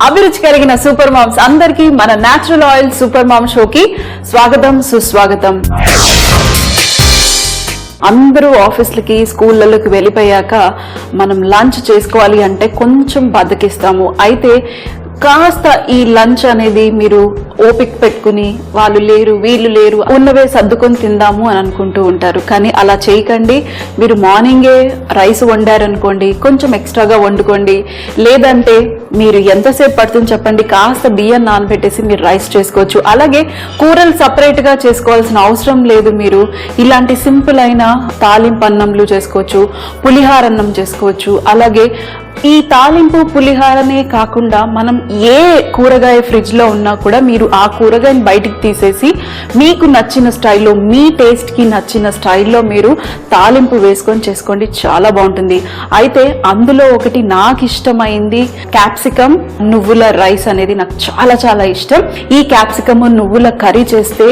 అభిరుచి కలిగిన super moms అందరికీ మన న్యాచురల్ ఆయిల్ సూపర్ మామ్ షోకి స్వాగతం సుస్వాగతం. అందరూ ఆఫీస్లకి స్కూళ్ళకి వెళ్ళిపోయాక మనం లంచ్ చేసుకోవాలి అంటే కొంచెం బద్దకిస్తాము. అయితే కాస్త ఈ లంచ్ అనేది మీరు ఓపిక పెట్టుకుని వాళ్ళు లేరు వీళ్ళు లేరు ఉన్నవే సర్దుకొని తిందాము అని అనుకుంటూ ఉంటారు. కానీ అలా చేయకండి. మీరు మార్నింగే రైస్ వండారనుకోండి, కొంచెం ఎక్స్ట్రాగా వండుకోండి. లేదంటే మీరు ఎంతసేపు పడుతుంది చెప్పండి, కాస్త బియ్యం నానబెట్టేసి మీరు రైస్ చేసుకోవచ్చు. అలాగే కూరలు సపరేట్గా చేసుకోవాల్సిన అవసరం లేదు. మీరు ఇలాంటి సింపుల్ అయిన తాలింపు అన్నంలు చేసుకోవచ్చు, పులిహార అన్నం చేసుకోవచ్చు. అలాగే ఈ తాలింపు పులిహారనే కాకుండా మనం ఏ కూరగాయ ఫ్రిడ్జ్ లో ఉన్నా కూడా మీరు ఆ కూరగాయని బయటికి తీసేసి మీకు నచ్చిన స్టైల్లో, మీ టేస్ట్ కి నచ్చిన స్టైల్లో మీరు తాలింపు వేసుకొని చేసుకోండి, చాలా బాగుంటుంది. అయితే అందులో ఒకటి నాకు ఇష్టమైంది క్యాప్సికమ్ నువ్వుల రైస్ అనేది నాకు చాలా చాలా ఇష్టం. ఈ క్యాప్సికమ్ నువ్వుల కర్రీ చేస్తే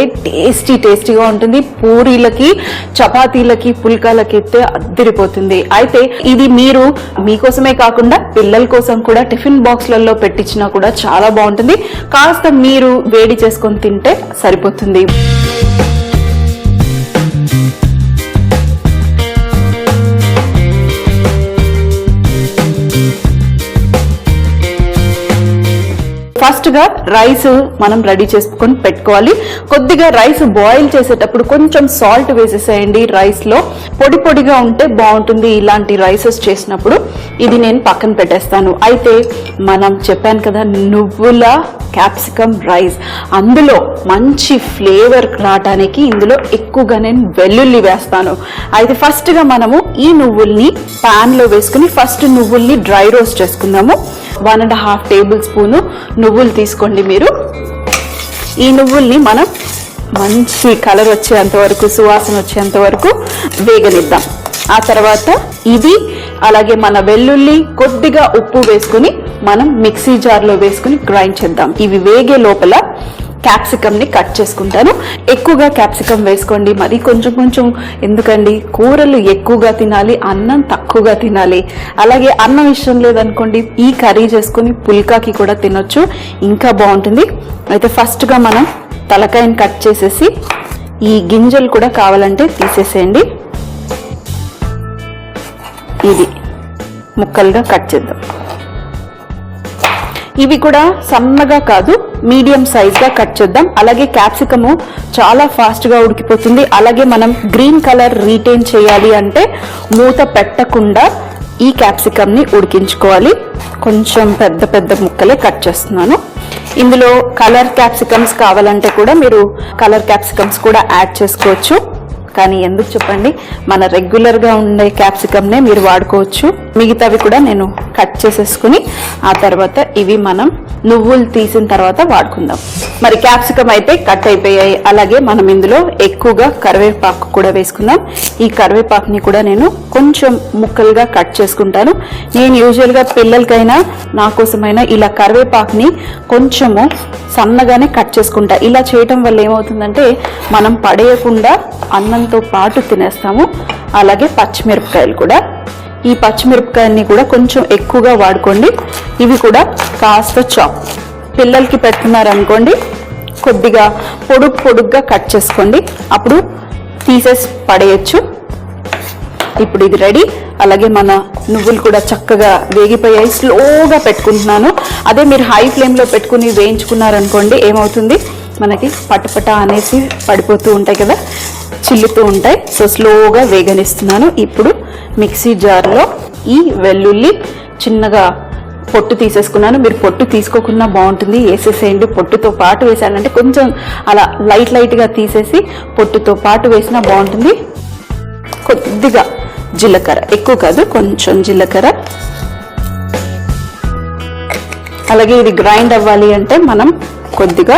టేస్టీగా ఉంటుంది. పూరీలకి, చపాతీలకి, పుల్కాలకి అయితే అద్దరిపోతుంది. అయితే ఇది మీరు మీకోసమే కాకుండా పిల్లల కోసం కూడా టిఫిన్ బాక్స్లలో పెట్టించినా కూడా చాలా బాగుంటుంది. కాస్త మీరు వేడి చేసుకొని తింటే సరిపోతుంది. ఫస్ట్ గా రైస్ మనం రెడీ చేసుకొని పెట్టుకోవాలి. కొద్దిగా రైస్ బాయిల్ చేసేటప్పుడు కొంచెం సాల్ట్ వేసేసేయండి. రైస్ లో పొడి పొడిగా ఉంటే బాగుంటుంది ఇలాంటి రైసెస్ చేసినప్పుడు. ఇది నేను పక్కన పెట్టేస్తాను. అయితే మనం చెప్పాను కదా నువ్వుల క్యాప్సికమ్ రైస్, అందులో మంచి ఫ్లేవర్ రావడానికి ఇందులో ఎక్కువగా నేను వెల్లుల్లి వేస్తాను. అయితే ఫస్ట్ గా మనము ఈ నువ్వుల్ని పాన్ లో వేసుకుని ఫస్ట్ నువ్వుల్ని డ్రై రోస్ట్ చేసుకుందాము. 1.5 టేబుల్ స్పూన్ నువ్వులు తీసుకోండి. మీరు ఈ నువ్వుల్ని మనం మంచి కలర్ వచ్చేంత వరకు, సువాసన వచ్చేంత వరకు వేగనిద్దాం. ఆ తర్వాత ఇది అలాగే మన వెల్లుల్లి, కొద్దిగా ఉప్పు వేసుకుని మనం మిక్సీ జార్లో వేసుకుని గ్రైండ్ చేద్దాం. ఇవి వేగే లోపల క్యాప్సికమ్ ని కట్ చేసుకుంటాను. ఎక్కువగా క్యాప్సికమ్ వేసుకోండి, మరి కొంచెం ఎందుకండి, కూరలు ఎక్కువగా తినాలి, అన్నం తక్కువగా తినాలి. అలాగే అన్నం ఇష్టం లేదనుకోండి, ఈ కర్రీ చేసుకుని పుల్కాకి కూడా తినొచ్చు, ఇంకా బాగుంటుంది. అయితే ఫస్ట్ గా మనం తలకాయని కట్ చేసేసి ఈ గింజలు కూడా కావాలంటే తీసేసేయండి. ఇది ముక్కలుగా కట్ చేద్దాం. ఇవి కూడా సన్నగా కాదు, మీడియం సైజ్ గా కట్ చేద్దాం. అలాగే క్యాప్సికము చాలా ఫాస్ట్ గా ఉడికిపోతుంది. అలాగే మనం గ్రీన్ కలర్ రీటైన్ చేయాలి అంటే మూత పెట్టకుండా ఈ క్యాప్సికమ్ ని ఉడికించుకోవాలి. కొంచెం పెద్ద ముక్కలే కట్ చేస్తున్నాను. ఇందులో కలర్ క్యాప్సికమ్స్ కావాలంటే కూడా మీరు కలర్ క్యాప్సికమ్స్ కూడా యాడ్ చేసుకోవచ్చు. కానీ ఎందుకు చెప్పండి, మన రెగ్యులర్ గా ఉండే క్యాప్సికమ్ నే మీరు వాడుకోవచ్చు. మిగతావి కూడా నేను కట్ చేసేసుకుని ఆ తర్వాత ఇవి మనం నువ్వులు తీసిన తర్వాత వాడుకుందాం. మరి క్యాప్సికమ్ అయితే కట్ అయిపోయాయి. అలాగే మనం ఇందులో ఎక్కువగా కరివేపాకు కూడా వేసుకుందాం. ఈ కరివేపాకుని కూడా నేను కొంచెం ముక్కలుగా కట్ చేసుకుంటాను. నేను యూజువల్ గా పిల్లలకైనా నా కోసమైనా ఇలా కరివేపాకుని కొంచెము సన్నగానే కట్ చేసుకుంటా. ఇలా చేయటం వల్ల ఏమవుతుందంటే మనం పడేయకుండా అన్నంతో పాటు తినేస్తాము. అలాగే పచ్చిమిరపకాయలు కూడా, ఈ పచ్చిమిరపకాయని కూడా కొంచెం ఎక్కువగా వాడుకోండి. ఇవి కూడా కాస్త చాప్, పిల్లలకి పెట్టుకున్నారనుకోండి కొద్దిగా పొడుగ్గా కట్ చేసుకోండి, అప్పుడు తీసేసి పడేయచ్చు. ఇప్పుడు ఇది రెడీ. అలాగే మన నువ్వులు కూడా చక్కగా వేగిపోయాయి. స్లోగా పెట్టుకుంటున్నాను. అదే మీరు హై ఫ్లేమ్లో పెట్టుకుని వేయించుకున్నారనుకోండి ఏమవుతుంది, మనకి పటపట అనేసి పడిపోతూ ఉంటాయి కదా, చిల్లుతూ ఉంటాయి. సో స్లోగా వేగనిస్తున్నాను. ఇప్పుడు మిక్సీ జార్లో ఈ వెల్లుల్లి చిన్నగా పొట్టు తీసేసుకున్నాను. మీరు పొట్టు తీసుకోకుండా బాగుంటుంది, వేసేసేయండి. పొట్టుతో పాటు వేసానంటే కొంచెం అలా లైట్గా తీసేసి పొట్టుతో పాటు వేసినా బాగుంటుంది. కొద్దిగా జీలకర్ర, ఎక్కువ కాదు, కొంచెం జీలకర్ర. అలాగే ఇది గ్రైండ్ అవ్వాలి అంటే మనం కొద్దిగా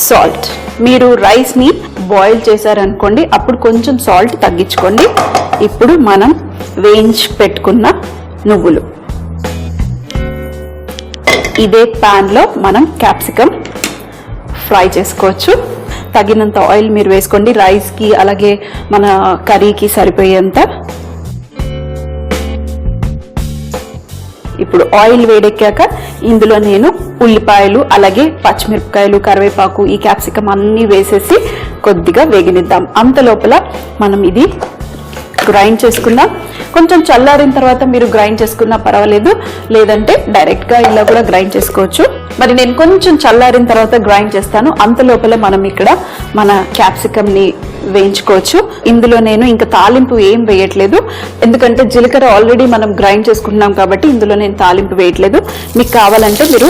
సాల్ట్, మీరు రైస్ ని బాయిల్ చేశారనుకోండి అప్పుడు కొంచెం సాల్ట్ తగ్గించుకోండి. ఇప్పుడు మనం వేయించి పెట్టుకున్న నువ్వులు ఇదే పాన్ లో మనం క్యాప్సికమ్ ఫ్రై చేసుకోవచ్చు. తగినంత ఆయిల్ మీరు వేసుకోండి, రైస్ కి అలాగే మన కర్రీకి సరిపోయేంత. ఇప్పుడు ఆయిల్ వేడెక్కాక ఇందులో నేను ఉల్లిపాయలు అలాగే పచ్చిమిరపకాయలు కరివేపాకు ఈ క్యాప్సికం అన్ని వేసేసి కొద్దిగా వేగనిద్దాం. అంత లోపల మనం ఇది గ్రైండ్ చేసుకుందాం. కొంచెం చల్లారిన తర్వాత మీరు గ్రైండ్ చేసుకున్నా పర్వాలేదు, లేదంటే డైరెక్ట్ గా ఇలా కూడా గ్రైండ్ చేసుకోవచ్చు. మరి నేను కొంచెం చల్లారిన తర్వాత గ్రైండ్ చేస్తాను. అంత లోపల మనం ఇక్కడ మన క్యాప్సికం ని వేయించుకోవచ్చు. ఇందులో నేను ఇంకా తాలింపు ఏం వేయట్లేదు, ఎందుకంటే జీలకర్ర ఆల్రెడీ మనం గ్రైండ్ చేసుకుంటున్నాం కాబట్టి ఇందులో నేను తాలింపు వేయట్లేదు. మీకు కావాలంటే మీరు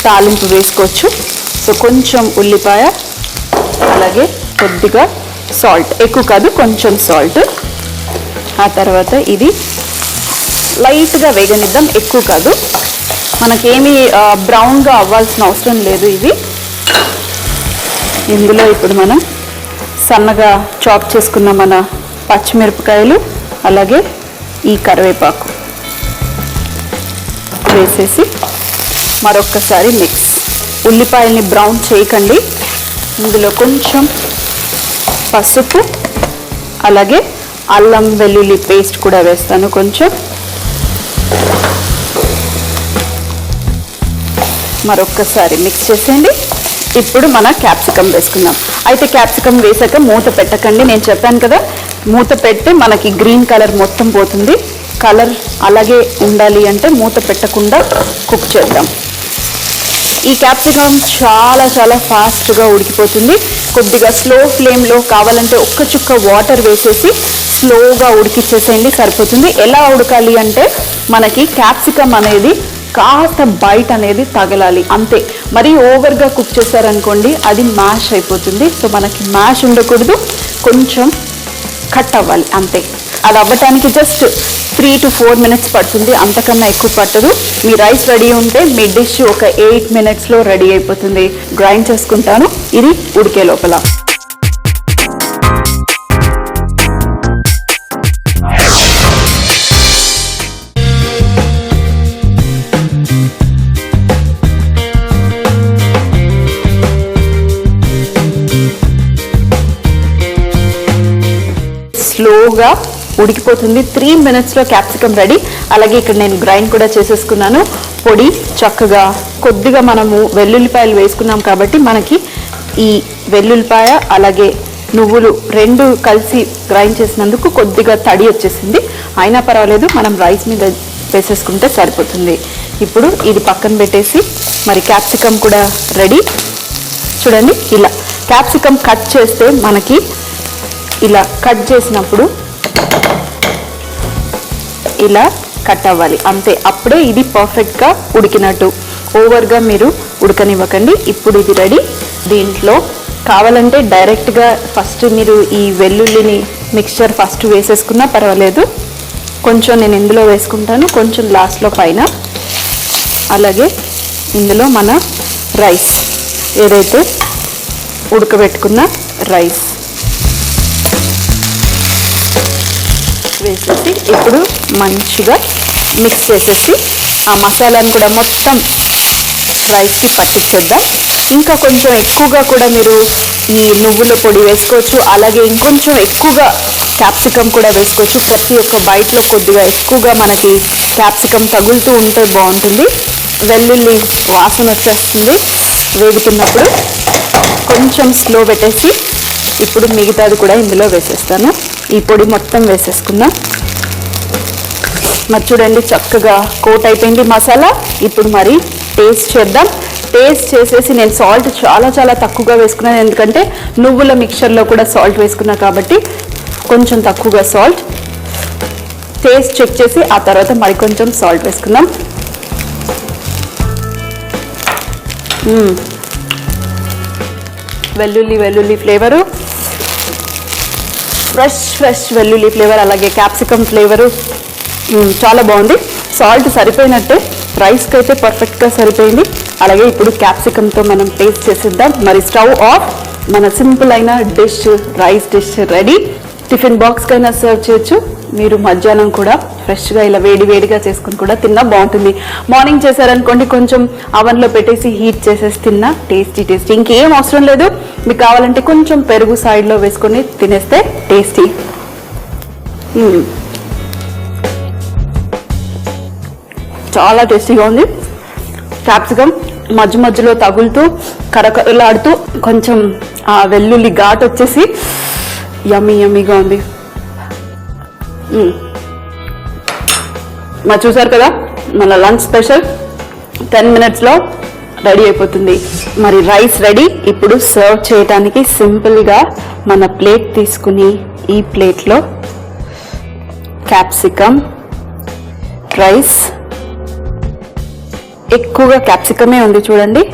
తాలింపు వేసుకోవచ్చు. సో కొంచెం ఉల్లిపాయ అలాగే కొద్దిగా సాల్ట్, ఎక్కువ కాదు కొంచెం సాల్ట్. ఆ తర్వాత ఇది లైట్గా వేగనిద్దాం, ఎక్కువ కాదు. మనకేమీ బ్రౌన్గా అవ్వాల్సిన అవసరం లేదు. ఇది ఇందులో ఇప్పుడు మనం సన్నగా చాప్ చేసుకున్న మన పచ్చిమిరపకాయలు అలాగే ఈ కరివేపాకు వేసేసి మరొక్కసారి మిక్స్. ఉల్లిపాయల్ని బ్రౌన్ చేయకండి. ఇందులో కొంచెం పసుపు అలాగే అల్లం వెల్లుల్లి పేస్ట్ కూడా వేస్తాను కొంచెం. మరొక్కసారి మిక్స్ చేసేయండి. ఇప్పుడు మన క్యాప్సికం వేసుకుందాం. అయితే క్యాప్సికం వేసాక మూత పెట్టకండి. నేను చెప్పాను కదా, మూత పెడితే మనకి గ్రీన్ కలర్ మొత్తం పోతుంది. కలర్ అలాగే ఉండాలి అంటే మూత పెట్టకుండా కుక్ చేద్దాం. ఈ క్యాప్సికం చాలా చాలా ఫాస్ట్గా ఉడికిపోతుంది. కొద్దిగా స్లో ఫ్లేమ్లో కావాలంటే ఒక్క చుక్క వాటర్ వేసేసి స్లోగా ఉడికిచ్చేసేయండి, సరిపోతుంది. ఎలా ఉడకాలి అంటే మనకి క్యాప్సికం అనేది కాస్త బయట అనేది తగలాలి అంతే. మరీ ఓవర్గా కుక్ చేశారనుకోండి అది మ్యాష్ అయిపోతుంది. సో మనకి మ్యాష్ ఉండకూడదు, కొంచెం కట్ అవ్వాలి అంతే. అది అవ్వటానికి జస్ట్ 3 to 4 minutes పడుతుంది, అంతకన్నా ఎక్కువ పట్టదు. మీ రైస్ రెడీ ఉంటే మీ డిష్ ఒక 8 minutesలో రెడీ అయిపోతుంది. గ్రైండ్ చేసుకుంటాను ఇది ఉడికే లోపల. స్లోగా ఉడికిపోతుంది. 3 minutesలో క్యాప్సికం రెడీ. అలాగే ఇక్కడ నేను గ్రైండ్ కూడా చేసేసుకున్నాను పొడి చక్కగా. కొద్దిగా మనము వెల్లుల్లిపాయలు వేసుకున్నాం కాబట్టి మనకి ఈ వెల్లుల్లిపాయ అలాగే నువ్వులు రెండు కలిసి గ్రైండ్ చేసినందుకు కొద్దిగా తడి వచ్చేసింది. అయినా పర్వాలేదు, మనం రైస్ మీద వేసేసుకుంటే సరిపోతుంది. ఇప్పుడు ఇది పక్కన పెట్టేసి మరి క్యాప్సికం కూడా రెడీ. చూడండి, ఇలా క్యాప్సికం కట్ చేస్తే మనకి ఇలా కట్ చేసినప్పుడు ఇలా కట్ అవ్వాలి అంతే. అప్పుడే ఇది పర్ఫెక్ట్గా ఉడికినట్టు. ఓవర్గా మీరు ఉడకనివ్వకండి. ఇప్పుడు ఇది రెడీ. దీంట్లో కావాలంటే డైరెక్ట్గా ఫస్ట్ మీరు ఈ వెల్లుల్లిని మిక్స్చర్ ఫస్ట్ వేసేసుకున్నా పర్వాలేదు. కొంచెం నేను ఇందులో వేసుకుంటాను, కొంచెం లాస్ట్లో పైన. అలాగే ఇందులో మన రైస్ ఏదైతే ఉడకబెట్టుకున్న రైస్ వేసేసి ఇప్పుడు మంచిగా మిక్స్ చేసేసి ఆ మసాలాను కూడా మొత్తం రైస్కి పట్టించేద్దాం. ఇంకా కొంచెం ఎక్కువగా కూడా మీరు ఈ నువ్వుల పొడి వేసుకోవచ్చు. అలాగే ఇంకొంచెం ఎక్కువగా క్యాప్సికం కూడా వేసుకోవచ్చు. ప్రతి ఒక్క బైట్లో కొద్దిగా ఎక్కువగా మనకి క్యాప్సికం తగులుతూ ఉంటే బాగుంటుంది. వెల్లుల్లి వాసన వచ్చేస్తుంది వేగుతున్నప్పుడు. కొంచెం స్లో పెట్టేసి ఇప్పుడు మిగతాది కూడా ఇందులో వేసేస్తాను. ఈ పొడి మొత్తం వేసేసుకుందాం. మరి చూడండి, చక్కగా కోట్ అయిపోయింది మసాలా. ఇప్పుడు మరి టేస్ట్ చేద్దాం. టేస్ట్ చేసేసి నేను సాల్ట్ చాలా చాలా తక్కువగా వేసుకున్నాను, ఎందుకంటే నువ్వుల మిక్చర్లో కూడా సాల్ట్ వేసుకున్నా కాబట్టి కొంచెం తక్కువగా సాల్ట్. టేస్ట్ చెక్ చేసి ఆ తర్వాత మరి కొంచెం సాల్ట్ వేసుకుందాం. వెల్లుల్లి ఫ్లేవరు, ఫ్రెష్ వెల్లుల్లి ఫ్లేవర్, అలాగే క్యాప్సికమ్ ఫ్లేవరు చాలా బాగుంది. సాల్ట్ సరిపోయినట్టే, రైస్కి అయితే పర్ఫెక్ట్గా సరిపోయింది. అలాగే ఇప్పుడు క్యాప్సికమ్తో మనం టేస్ట్ చేసిద్దాం. మరి స్టవ్ ఆఫ్. మన సింపుల్ అయిన dish, rice dish ready. Tiffin బాక్స్కైనా సర్వ్ చేయొచ్చు. మీరు మధ్యాహ్నం కూడా ఫ్రెష్గా ఇలా వేడిగా చేసుకుని కూడా తిన్నా బాగుంటుంది. మార్నింగ్ చేశారనుకోండి, కొంచెం అవన్లో పెట్టేసి హీట్ చేసేసి తిన్నా టేస్టీ. ఇంకేం అవసరం లేదు. మీకు కావాలంటే కొంచెం పెరుగు సైడ్లో వేసుకొని తినేస్తే టేస్టీ. చాలా టేస్టీగా ఉంది. క్యాప్సికమ్ మధ్య మధ్యలో తగులుతూ కరకరలాడుతూ కొంచెం ఆ వెల్లుల్లి ఘాటు వచ్చేసి యమ్మీగా ఉంది. మరి చూసారు కదా మన లంచ్ స్పెషల్ 10 minutes లో రెడీ అయిపోతుంది. మరి రైస్ రెడీ. ఇప్పుడు సర్వ్ చేయడానికి సింపుల్ గా మన ప్లేట్ తీసుకుని ఈ ప్లేట్ లో క్యాప్సికమ్, రైస్, ఎక్కువగా క్యాప్సికమే ఉంది చూడండి.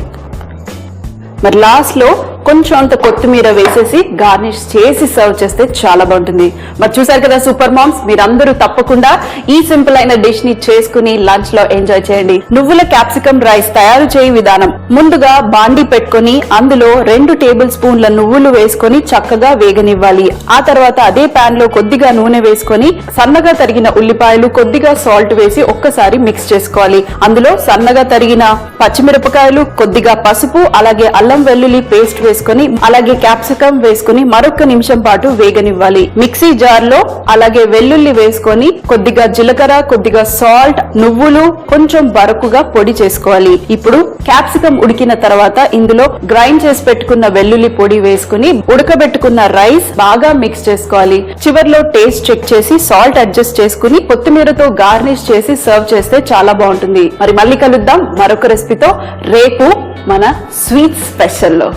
మరి లాస్ట్ లో కొంచెం అంత కొత్తిమీర వేసేసి గార్నిష్ చేసి సర్వ్ చేస్తే చాలా బాగుంటుంది. మరి చూసారు కదా సూపర్ మామ్స్, మీరందరూ తప్పకుండా ఈ సింపుల్ అయిన డిష్ ని చేసుకుని లంచ్ లో ఎంజాయ్ చేయండి. నువ్వుల క్యాప్సికమ్ రైస్ తయారు చేయ విధానం: ముందుగా బాండి పెట్టుకుని అందులో 2 టేబుల్ స్పూన్ల నువ్వులు వేసుకొని చక్కగా వేగనివ్వాలి. ఆ తర్వాత అదే పాన్ లో కొద్దిగా నూనె వేసుకొని సన్నగా తరిగిన ఉల్లిపాయలు, కొద్దిగా సాల్ట్ వేసి ఒక్కసారి మిక్స్ చేసుకోవాలి. అందులో సన్నగా తరిగిన పచ్చిమిరపకాయలు, కొద్దిగా పసుపు, అలాగే అల్లం వెల్లుల్లి పేస్ట్ వేసుకొని అలాగే క్యాప్సికమ్ వేసుకొని మరొక నిమిషం పాటు వేగనివ్వాలి. మిక్సీ జార్ లో అలాగే వెల్లుల్లి వేసుకొని కొద్దిగా జీలకర్ర, కొద్దిగా సాల్ట్, నువ్వులు కొంచెం బరకుగా పొడి చేసుకోవాలి. ఇప్పుడు క్యాప్సికమ్ ఉడికిన తర్వాత ఇందులో గ్రైండ్ చేసి పెట్టుకున్న వెల్లుల్లి పొడి వేసుకుని ఉడకబెట్టుకున్న రైస్ బాగా మిక్స్ చేసుకోవాలి. చివర్లో టేస్ట్ చెక్ చేసి సాల్ట్ అడ్జస్ట్ చేసుకుని కొత్తిమీరతో గార్నిష్ చేసి సర్వ్ చేస్తే చాలా బాగుంటుంది. మరి మళ్ళీ కలుద్దాం మరొక రెసిపీతో రేపు మన స్వీట్ స్పెషల్లో.